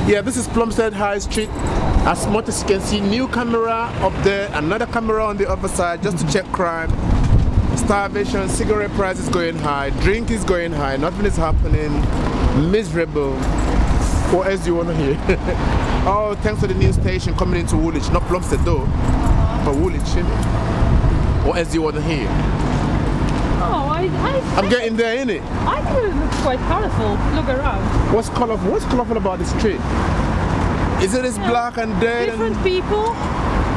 Yeah, this is Plumstead High Street. As much as you can see, new camera up there, another camera on the other side just to check crime. Starvation, cigarette price is going high, drink is going high, nothing is happening, miserable. What else do you want to hear? Oh, thanks to the new station coming into Woolwich, not Plumstead though, but Woolwich, innit? What else do you want to hear? Oh, I'm getting there, innit? I think it looks quite colourful. Look around. What's colourful about the street? Is it black and dead? Different people?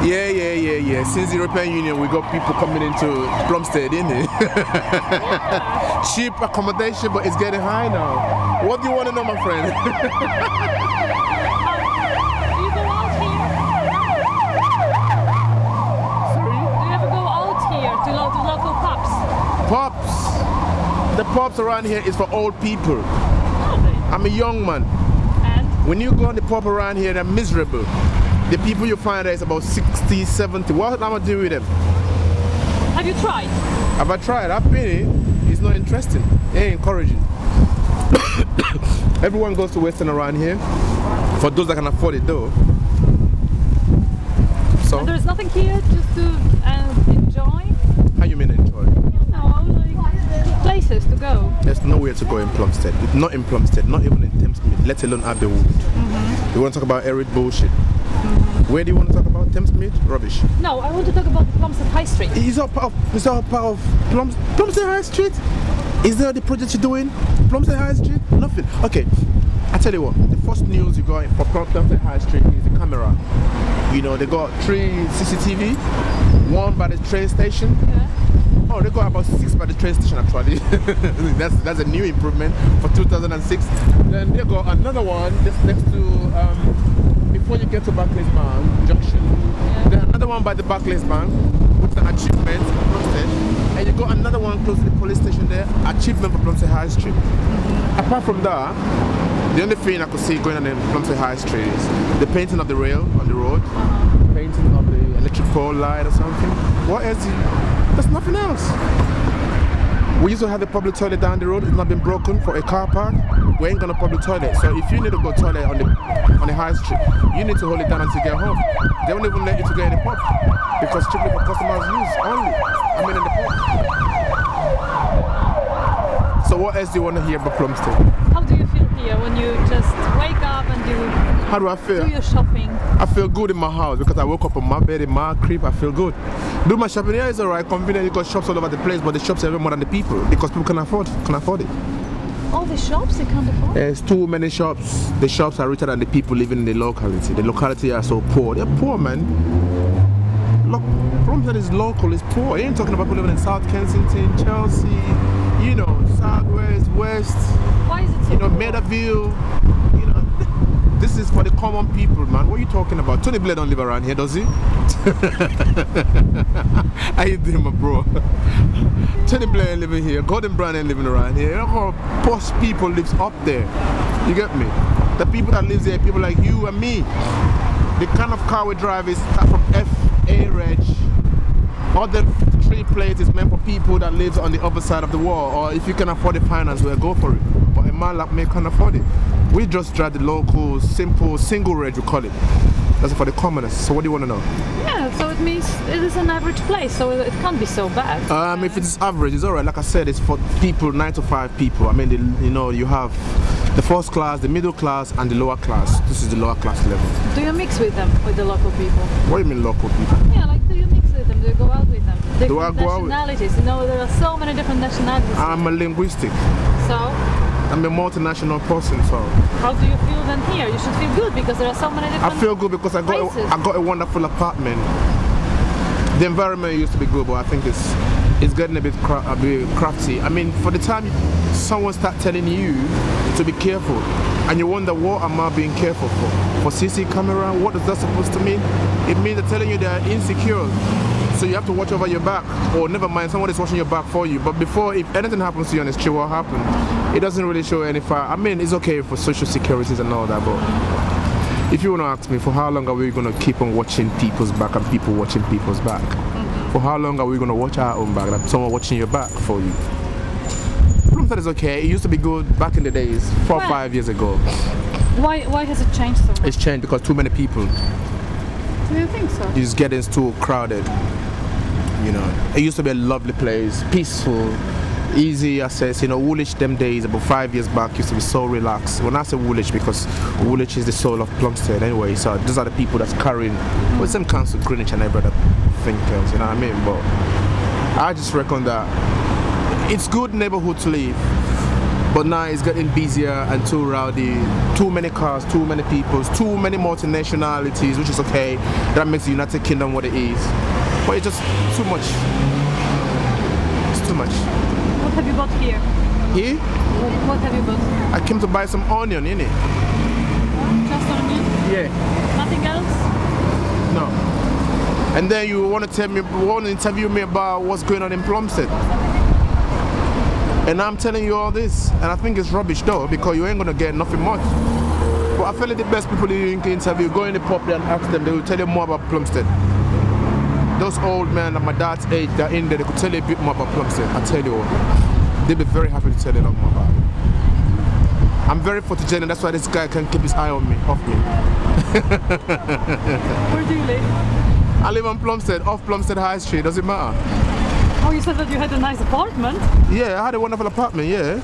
Yeah. Since the European Union, we got people coming into Plumstead, innit? Yeah. Cheap accommodation, but it's getting high now. What do you want to know, my friend? Do you go out here? Sorry? Do you ever go out here to local pubs? Pubs. The pubs around here is for old people. Lovely. I'm a young man. And? When you go on the pub around here, they're miserable. The people you find there is about 60, 70. What am I doing with them? Have you tried? Have I tried? I've been in. It's not interesting. It ain't encouraging. Everyone goes to Western around here. For those that can afford it though. So And there's nothing here just to enjoy? How you mean enjoy? No, like places to go. There's nowhere to go in Plumstead. Not in Plumstead, not even in Thamesmead, let alone Abbeywood. You want to talk about arid bullshit? Where do you want to talk about? Thamesmead? Rubbish. No, I want to talk about the Plumstead High Street. Is that part of Plumstead High Street? Is that the project you're doing? Plumstead High Street? Nothing. Okay, I tell you what, the first news you got for Plumstead High Street is the camera. You know, they got 3 CCTV, 1 by the train station. Yeah. Oh, they got about 6 by the train station actually. that's a new improvement for 2006. Then they got another one just next to before you get to Barclays Bank Junction. Yeah. Then another one by the Barclays Bank, which is an achievement for Plumstead. And you got another one close to the police station there, achievement for Plumstead High Street. Apart from that, the only thing I could see going on in Plumstead High Street is the painting of the rail on the road, painting of the electric pole light or something. What else? There's nothing else. We used to have a public toilet down the road. It's not been broken for a car park. We ain't got a public toilet. So if you need to go toilet on the high street, you need to hold it down until you get home. They won't even let you to go in the pub because strictly for customers' use only. I mean in the pub. So what else do you want to hear about Plumstead? How do you feel here when you just wake up and you How do I feel? do your shopping? I feel good in my house because I woke up on my bed in my crib. I feel good. Do my shopping here is alright, convenient. You got shops all over the place, but the shops are even more than the people because people can afford it. All the shops they can't afford? There's too many shops. The shops are richer than the people living in the locality. The locality are so poor. They're poor, man. Look, Plumstead is local, it's poor. I ain't talking about people living in South Kensington, Chelsea, you know, Southwest, West. Why is it so poor? Meadowville. You know, this is for the common people, man. What are you talking about? Tony Blair don't live around here, does he? How you doing, my bro? Tony Blair ain't living here. Gordon Brown ain't living around here. You know how posh people lives up there. You get me? The people that lives there, people like you and me. The kind of car we drive is start from FA Reg. All the 3 plates is meant for people that lives on the other side of the wall, or if you can afford the finance, well, go for it. But a man like me can't afford it. We just drive the local, simple, single reg, we call it. That's for the commoners. So what do you want to know? Yeah, so it means it is an average place, so it can't be so bad. If it's average, it's alright. Like I said, it's for people, 9 to 5 people. I mean, you know, you have the first class, the middle class, and the lower class. This is the lower class level. Do you mix with them, with the local people? What do you mean local people? Yeah, like do you mix with them? Do you go out with them? Do I go out with- nationalities, you know, there are so many different nationalities. I'm a linguistic. So, I'm a multinational person, so how do you feel then here? You should feel good because there are so many different I feel good because I got a wonderful apartment. The environment used to be good, but I think it's getting a bit crafty. I mean, for the time someone start telling you to be careful, and you wonder what am I being careful for? For CC camera, what is that supposed to mean? It means they're telling you they're insecure. So you have to watch over your back, or never mind, someone is watching your back for you. But before, if anything happens to you on the street, what happened? It doesn't really show any fire. I mean, it's okay for social securities and all that, but if you want to ask me, for how long are we going to keep on watching people's back and people watching people's back? For how long are we going to watch our own back and someone watching your back for you? Plumstead is okay. It used to be good back in the days, 4 or 5 years ago. Why has it changed so much? It's changed because too many people. Do you think so? It's getting too crowded. You know, it used to be a lovely place, peaceful, easy access. You know, Woolwich them days about 5 years back used to be so relaxed. When I say Woolwich, because Woolwich is the soul of Plumstead anyway. So those are the people that's carrying with some council, Greenwich and every other thinkers. You know what I mean? But I just reckon that it's good neighborhood to live. But now it's getting busier and too rowdy, too many cars, too many people, too many multinationalities, which is okay. That makes the United Kingdom what it is. But it's just too much. It's too much. What have you bought here? Here? What have you bought? I came to buy some onion, innit? Just onion? Yeah. Nothing else? No. And then you want to interview me about what's going on in Plumstead. And I'm telling you all this, and I think it's rubbish though, because you ain't gonna get nothing much. But I feel like the best people you can interview, go in the pub there and ask them, they will tell you more about Plumstead. Those old men at my dad's age, they're in there, they could tell you a bit more about Plumstead. I tell you all. They'd be very happy to tell you a lot more about it. I'm very photogenic, that's why this guy can keep his eye on me, off me. Where do you live? I live on Plumstead, off Plumstead High Street, does it matter? Oh, you said that you had a nice apartment? Yeah, I had a wonderful apartment, yeah.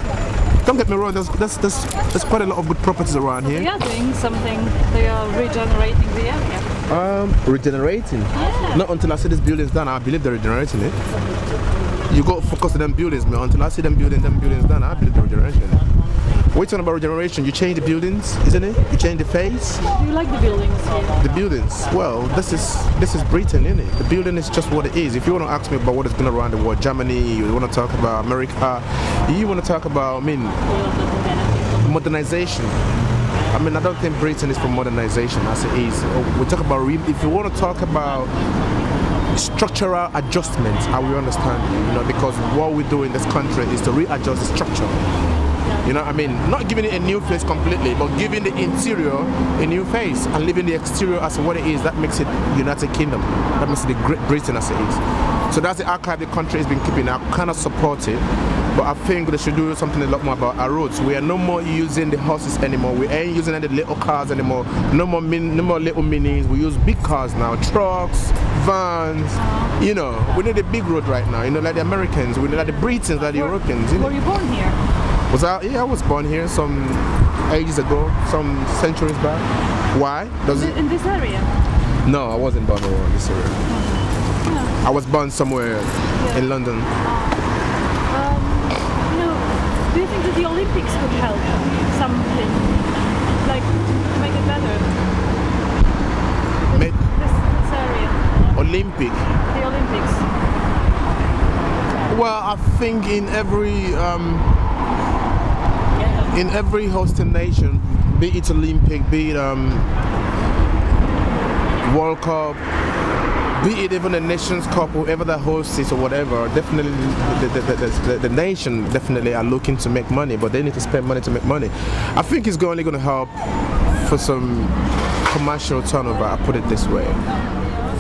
Don't get me wrong, there's quite a lot of good properties around here. They are doing something, they are regenerating the area. Regenerating? Yeah. Not until I see these buildings done, I believe they're regenerating it. You go focus on them buildings, man. Until I see them buildings done, I believe they're regenerating it. What are you talking about regeneration? You change the buildings, isn't it? You change the face. Do you like the buildings here? The buildings. Well, this is Britain, isn't it? The building is just what it is. If you want to ask me about what is going around the world, Germany, you want to talk about America, you want to talk about, modernization. I mean, I don't think Britain is for modernization as it is. We talk about if you want to talk about structural adjustments, I will understand you, because what we do in this country is to readjust the structure. You know what I mean? Not giving it a new face completely, but giving the interior a new face and leaving the exterior as what it is. That makes it United Kingdom. That makes it the Great Britain as it is. So that's the archive the country has been keeping. I kind of support it, but I think they should do something a lot more about our roads. We are no more using the horses anymore. We ain't using any little cars anymore. No more little minis. We use big cars now. Trucks, vans. You know, we need a big road right now. You know, like the Americans. We need like the Britons, like the Europeans. Were you born here? Yeah, I was born here some ages ago, some centuries back. Why? In this area? No, I wasn't born in this area. Yeah. I was born somewhere in London. Do you think that the Olympics could help something, like to make it better? This area. Olympic? The Olympics. Well, I think in every hosting nation, be it Olympic, be it World Cup, be it even a Nations Cup, whoever that hosts it or whatever, definitely the nation definitely are looking to make money, but they need to spend money to make money. I think it's only going to help for some commercial turnover, I put it this way.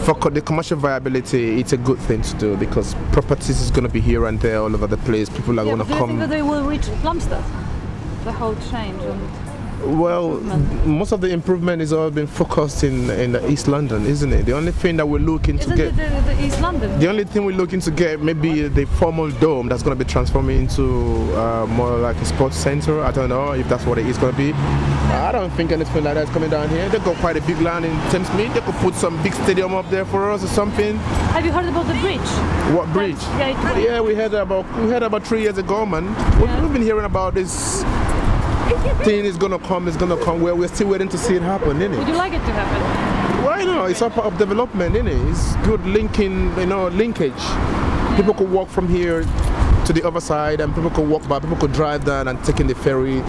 For the commercial viability, it's a good thing to do because properties is going to be here and there all over the place. People are going to come. Do you think that they will reach Plumstead? The whole change? Well, most of the improvement is all been focused in the East London, isn't it? The only thing that we're looking to get... the East London? The only thing we're looking to get maybe the formal dome that's going to be transforming into more like a sports center. I don't know if that's what it is going to be. I don't think anything like that's coming down here. They've got quite a big land in Thamesmead. They could put some big stadium up there for us or something. Have you heard about the bridge? What bridge? Yeah, we heard about 3 years ago, man. We've been hearing about this thing is gonna come. Well, we're still waiting to see it happen, innit? Would you like it to happen? Well, you know, it's all part of development, innit? It's good linking, linkage. People could walk from here to the other side, and people could walk by. People could drive down and take in the ferry.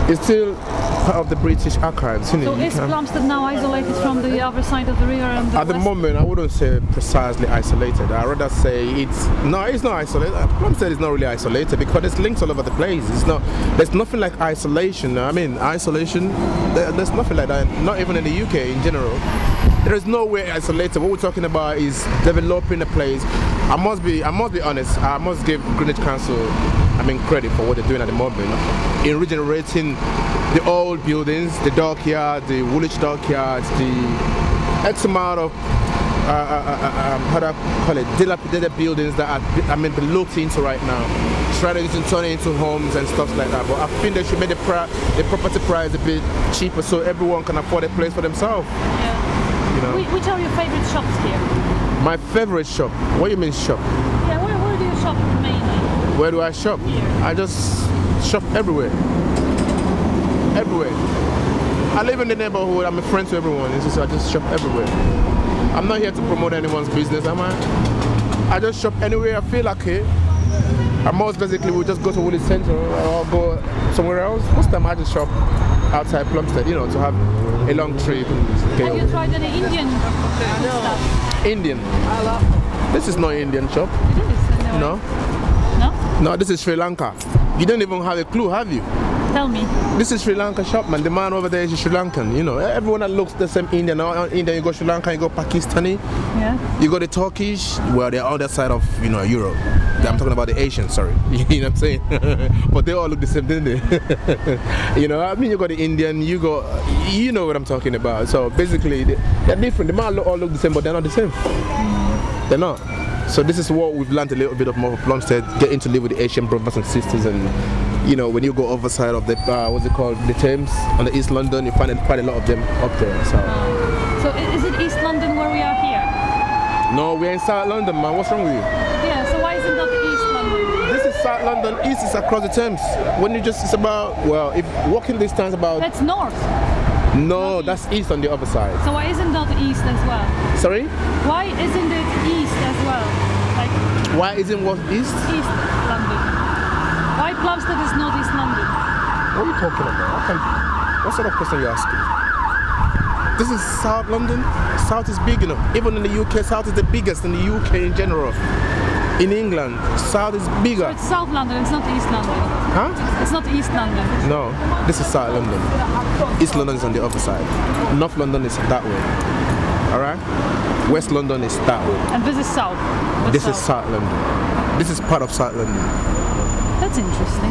It's still part of the British archives, isn't it? So is Plumstead now isolated from the other side of the river? And at the moment, I wouldn't say precisely isolated. I'd rather say it's not isolated. Plumstead is not really isolated because there's links all over the place. There's nothing like isolation. I mean, isolation, there's nothing like that, not even in the UK in general. There is no way isolated. What we're talking about is developing a place. I must be honest. I must give Greenwich Council, credit for what they're doing at the moment in regenerating the old buildings, the dockyard, the Woolwich dockyards, the X amount of how do I call it, dilapidated buildings that are been looked into right now, trying to turn it into homes and stuff like that. But I think they should make the property price a bit cheaper so everyone can afford a place for themselves. Yeah. You know. Which are your favorite shops here? My favorite shop? What do you mean shop? Yeah, where do you shop mainly? Where do I shop? Here. I just shop everywhere. Everywhere. I live in the neighborhood. I'm a friend to everyone. It's just I just shop everywhere. I'm not here to promote anyone's business, am I? I just shop anywhere I feel like it. And most basically we just go to Woolwich Centre or go somewhere else. Most of the time I just shop outside Plumstead, you know, to have a long trip. Have you tried any Indian stuff? Indian? This is not Indian shop. It is, anyway. No? No? No, this is Sri Lanka. You don't even have a clue, have you? Tell me. This is Sri Lanka shop, man. The man over there is Sri Lankan. You know, everyone that looks the same Indian. Indian, you go Sri Lanka, you go Pakistani. Yeah. You go the Turkish. Well, they're on the side of Europe. Yeah. I'm talking about the Asians. Sorry, you know what I'm saying? But they all look the same, didn't they? You know, I mean, you got the Indian. You go, you know what I'm talking about. So basically, they're different. The man all look the same, but they're not the same. They're not. So this is what we've learned a little bit of more of Plumstead, getting to live with the Asian brothers and sisters, and you know, when you go over side of the what's it called, the Thames on the East London, you find quite a lot of them up there. So is it East London where we are here? No, we're in South London, man. What's wrong with you? Yeah. So why isn't that East London? This is South London. East is across the Thames. When you just, it's about, well, if walking distance about. That's north. No, that's east on the other side. So why isn't that east as well? Sorry? Why isn't it east as well? Like. Why isn't what east? East Londden. Why Plumstead is not East London? What are you talking about? What sort of question are you asking? This is South London. South is big, you know. Even in the UK, South is the biggest in the UK in general. In England, South is bigger. So it's South London, it's not East London. Huh? It's not East London. No, this is South London. East London is on the other side. North London is that way. Alright? West London is that way. And this is South. This is South London. This is part of South London. That's interesting.